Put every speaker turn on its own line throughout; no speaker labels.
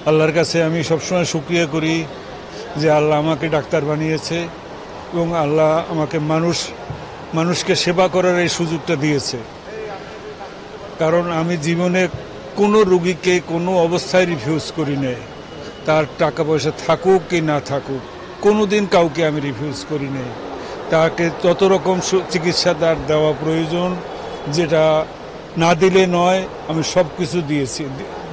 আল্লাহর কাছে আমি সবসময় শুকরিয়া করি যে আল্লাহ আমাকে ডাক্তার বানিয়েছে এবং আল্লাহ আমাকে মানুষকে সেবা করার এই সুযোগটা দিয়েছে। কারণ আমি জীবনে কোনো রোগীকে কোনো অবস্থায় রিফিউজ করি নাই, তার টাকা পয়সা থাকুক কি না থাকুক, কোনো দিন কাউকে আমি রিফিউজ করি নাই। তাকে যত রকম চিকিৎসা তার দেওয়া প্রয়োজন, যেটা না দিলে নয়, আমি সব কিছু দিয়েছি,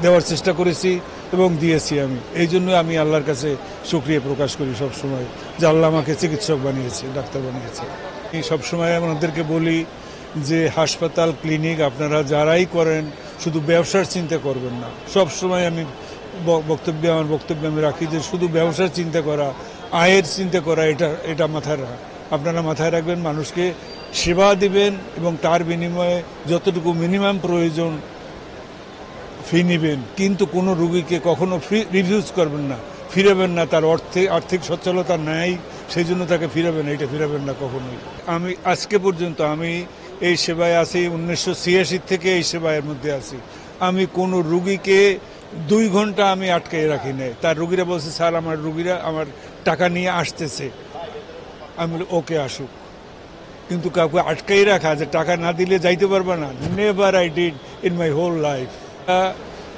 দেওয়ার চেষ্টা করেছি এবং দিয়েছি। আমি এই জন্য আমি আল্লাহর কাছে শুকরিয়া প্রকাশ করি সবসময় যে আল্লাহ আমাকে চিকিৎসক বানিয়েছে, ডাক্তার বানিয়েছে। আমি সবসময় আমাদেরকে বলি যে হাসপাতাল, ক্লিনিক আপনারা যারাই করেন শুধু ব্যবসার চিন্তা করবেন না। সবসময় আমি আমার বক্তব্যে আমি রাখি যে শুধু ব্যবসার চিন্তা করা, আয়ের চিন্তা করা, এটা আপনারা মাথায় রাখবেন। মানুষকে সেবা দিবেন এবং তার বিনিময়ে যতটুকু মিনিমাম প্রয়োজন ফি নেবেন, কিন্তু কোনো রুগীকে কখনো রিফিউজ করবেন না, ফিরাবেন না। তার আর্থিক সচ্ছলতা নাই, সেই জন্য তাকে ফিরাবেন, এটা ফিরাবেন না কখনোই। আমি আজকে পর্যন্ত আমি এই সেবায় আছি, 1986 থেকে এই সেবায়ের মধ্যে আছি। আমি কোনো রুগীকে 2 ঘন্টা আমি আটকে রাখি নাই। তার রুগীরা বলছে স্যার আমার রুগীরা আমার টাকা নিয়ে আসতেছে, আমি ওকে আসুক। কিন্তু কাউকে আটকাই রাখা যে টাকা না দিলে যাইতে পারবে না, never I did in my whole life.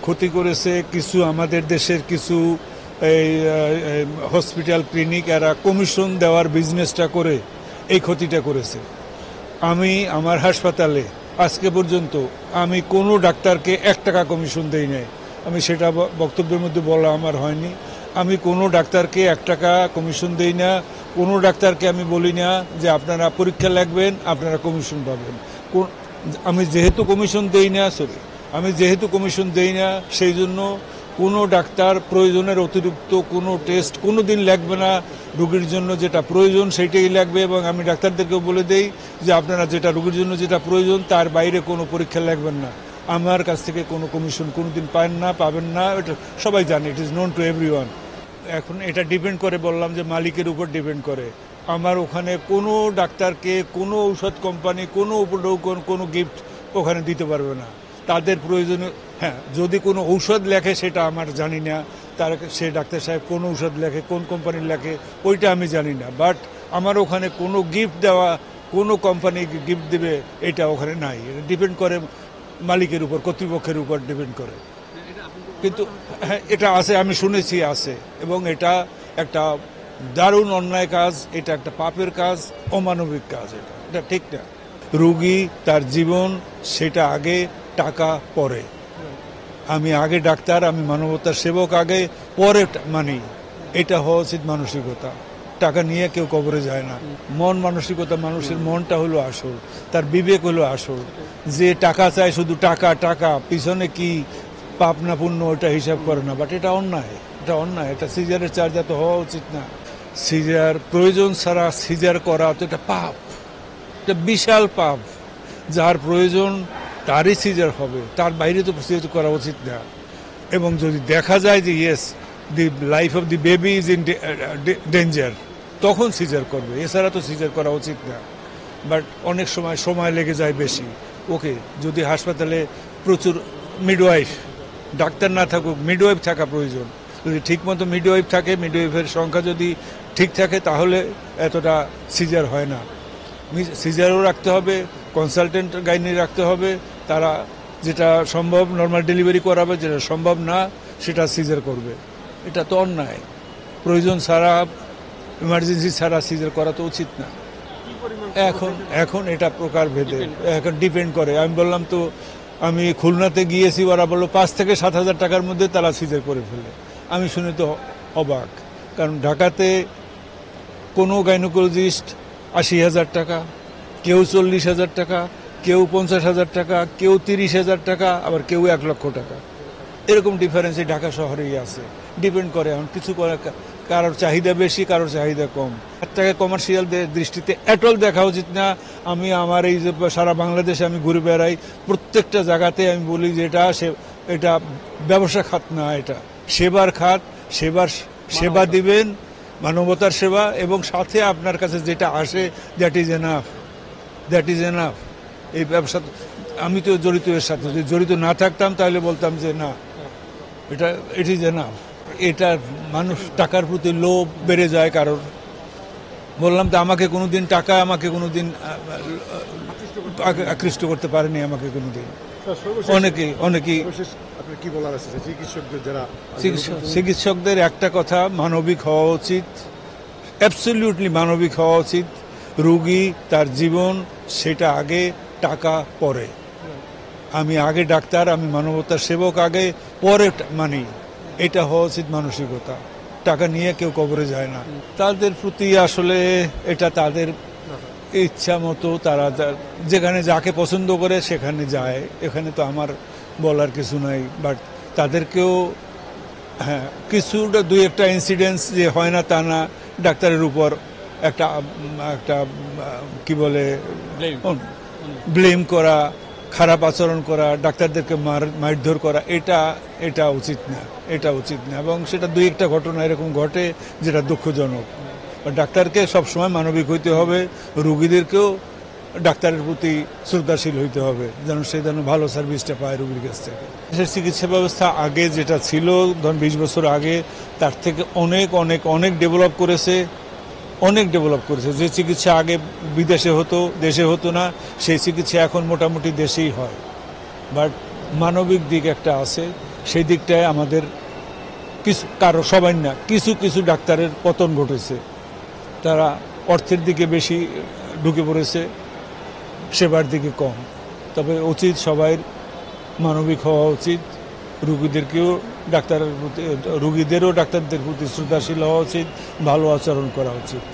ক্ষতি করেছে কিছু আমাদের দেশের কিছু এই হসপিটাল, ক্লিনিক, এরা কমিশন দেওয়ার বিজনেসটা করে এই ক্ষতিটা করেছে। আমি আমার হাসপাতালে আজকে পর্যন্ত আমি কোনো ডাক্তারকে 1 টাকা কমিশন দেই নাই। আমি সেটা বক্তব্যের মধ্যে বলা আমার হয়নি। আমি কোনো ডাক্তারকে 1 টাকা কমিশন দেই না। কোনো ডাক্তারকে আমি বলি না যে আপনারা পরীক্ষা লাগবেন, আপনারা কমিশন পাবেন। আমি যেহেতু কমিশন দেই না, সেই জন্য কোনো ডাক্তার প্রয়োজনের অতিরিক্ত কোনো টেস্ট কোনো দিন লাগবে না। রোগীর জন্য যেটা প্রয়োজন সেটাই লাগবে, এবং আমি ডাক্তারদেরকেও বলে দেই যে আপনারা যেটা রোগীর জন্য যেটা প্রয়োজন তার বাইরে কোনো পরীক্ষা লাগবেন না। আমার কাছ থেকে কোনো কমিশন কোনো দিন পাবেন না, এটা সবাই জানে, it is known to everyone. এখন এটা ডিপেন্ড করে, বললাম যে মালিকের উপর ডিপেন্ড করে। আমার ওখানে কোনো ডাক্তারকে কোনো ঔষধ কোম্পানি কোনো গিফট ওখানে দিতে পারবে না। তাদের প্রয়োজনে, হ্যাঁ, যদি কোনো ঔষধ লেখে সেটা আমার জানি না, সে ডাক্তার সাহেব কোন ঔষধ লেখে, কোন কোম্পানির লেখে, ওইটা আমি জানি না। বাট আমার ওখানে কোনো গিফট দেওয়া, কোনো কোম্পানি গিফট দেবে, এটা ওখানে নাই। এটা ডিপেন্ড করে মালিকের উপর, কর্তৃপক্ষের উপর ডিপেন্ড করে। কিন্তু হ্যাঁ, এটা আছে, আমি শুনেছি আছে, এবং এটা একটা দারুণ অন্যায় কাজ, এটা একটা পাপের কাজ, অমানবিক কাজ। এটা ঠিক না। রোগী তার জীবন, সেটা আগে, টাকা পরে। আমি আগে ডাক্তার, আমি মানবতার সেবক আগে, পরে মানি। এটা হওয়া উচিত মানসিকতা। টাকা নিয়ে কেউ কবরে যায় না। মানসিকতা, মানুষের মনটা হলো আসল, তার বিবেক হলো আসল। যে টাকা চায় শুধু টাকা, পিছনে কি পাপ না পুণ্য ওটা হিসাব করে না। বাট এটা অন্যায়, এটা সিজারের চার্জ এত হওয়া উচিত না। সিজার প্রয়োজন ছাড়া সিজার করা তো এটা পাপ, এটা বিশাল পাপ। যার প্রয়োজন তারই সিজার হবে, তার বাইরে তো সিজার করা উচিত না। এবং যদি দেখা যায় যে yes, the life of the baby is in danger, তখন সিজার করবে, এছাড়া তো সিজার করা উচিত না। বাট অনেক সময় লেগে যায় বেশি। ওকে, যদি হাসপাতালে প্রচুর মিডওয়াইফ, ডাক্তার না থাকুক, মিডওয়াইফ থাকা প্রয়োজন। যদি ঠিকমতো মিডওয়াইফ থাকে, মিডওয়াইফের সংখ্যা যদি ঠিক থাকে, তাহলে এতটা সিজার হয় না। সিজারও রাখতে হবে, কনসালটেন্ট গাইনি রাখতে হবে, তারা যেটা সম্ভব নর্মাল ডেলিভারি করাবে, যেটা সম্ভব না সেটা সিজার করবে। এটা তো অন্যায়। প্রয়োজন ছাড়া, ইমার্জেন্সি ছাড়া সিজার করা তো উচিত না। এখন এটা প্রকার ভেদে এখন ডিপেন্ড করে। আমি বললাম তো, আমি খুলনাতে গিয়েছি, ওরা বললো 5 থেকে 7,000 টাকার মধ্যে তারা সিজার করে ফেলে। আমি শুনে তো অবাক, কারণ ঢাকাতে কোনো গাইনোকোলজিস্ট 80,000 টাকা, কেউ 40,000 টাকা, কেউ 50,000 টাকা, কেউ 30,000 টাকা, আবার কেউ 1 লক্ষ টাকা। এরকম ডিফারেন্স এই ঢাকা শহরেই আছে। ডিপেন্ড করে, এখন কিছু কারোর চাহিদা বেশি, কারোর চাহিদা কম। তাকে কমার্শিয়াল দৃষ্টিতে এটল দেখা উচিত না। আমি আমার এই যে সারা বাংলাদেশে আমি ঘুরে বেড়াই, প্রত্যেকটা জায়গাতে আমি বলি যে এটা ব্যবসা খাত না, এটা সেবার খাত। সেবা দিবেন, মানবতার সেবা, এবং সাথে আপনার কাছে যেটা আসে দ্যাট ইজ এনাফ। এই ব্যবসা আমি তো জড়িত, এর সাথে যদি জড়িত না থাকতাম তাহলে বলতাম যে না, এটা ইট ইজ এনাফ। এটা মানুষ টাকার প্রতি লোভ বেড়ে যায় কারণ বললাম তো আমাকে কোনোদিন টাকা আমাকে কোনোদিন আকৃষ্ট করতে পারেনি আমাকে কোনোদিন। অনেকেই
আপনার কি বলার আছে চিকিৎসকদের যারা
চিকিৎসকদের একটা কথা, মানবিক হওয়া উচিত, অ্যাবসলিউটলি মানবিক হওয়া উচিত। রোগী তার জীবন সেটা আগে, টাকা পরে। আমি আগে ডাক্তার, আমি মানবতার সেবক আগে, পরে মানি। এটা হওয়া উচিত মানসিকতা। টাকা নিয়ে কেউ কবরে যায় না। তাদের প্রতি আসলে এটা তাদের ইচ্ছা মতো তারা যেখানে যাকে পছন্দ করে সেখানে যায়, এখানে তো আমার বলার কিছু নাই। বাট তাদেরকেও হ্যাঁ কিছুটা দুই একটা ইনসিডেন্টস যে হয় না তা না, ডাক্তারের উপর একটা একটা কি বলে ব্লেম করা, খারাপ আচরণ করা, ডাক্তারদেরকে মারধর করা, এটা উচিত না, এটা উচিত না। এবং সেটা দুই একটা ঘটনা এরকম ঘটে যেটা দুঃখজনক। ডাক্তারকে সবসময় মানবিক হইতে হবে, রুগীদেরকেও ডাক্তারের প্রতি শ্রদ্ধাশীল হইতে হবে, যেন সে যেন ভালো সার্ভিসটা পায় রুগীর কাছ থেকে। দেশের চিকিৎসা ব্যবস্থা আগে যেটা ছিল ধরুন 20 বছর আগে, তার থেকে অনেক অনেক অনেক ডেভেলপ করেছে, অনেক ডেভেলপ করেছে। যে চিকিৎসা আগে বিদেশে হতো, দেশে হতো না, সেই চিকিৎসা এখন মোটামুটি দেশেই হয়। বাট মানবিক দিক একটা আছে, সেই দিকটায় আমাদের কিছু কারো সবাই না, কিছু কিছু ডাক্তারের পতন ঘটেছে। তারা অর্থের দিকে বেশি ঢুকে পড়েছে, সেবার দিকে কম। তবে উচিত সবাই মানবিক হওয়া উচিত, রুগীদেরকেও ডাক্তারের প্রতি, রুগীদেরও ডাক্তারদের প্রতি শ্রদ্ধাশীল হওয়া উচিত, ভালো আচরণ করা উচিত।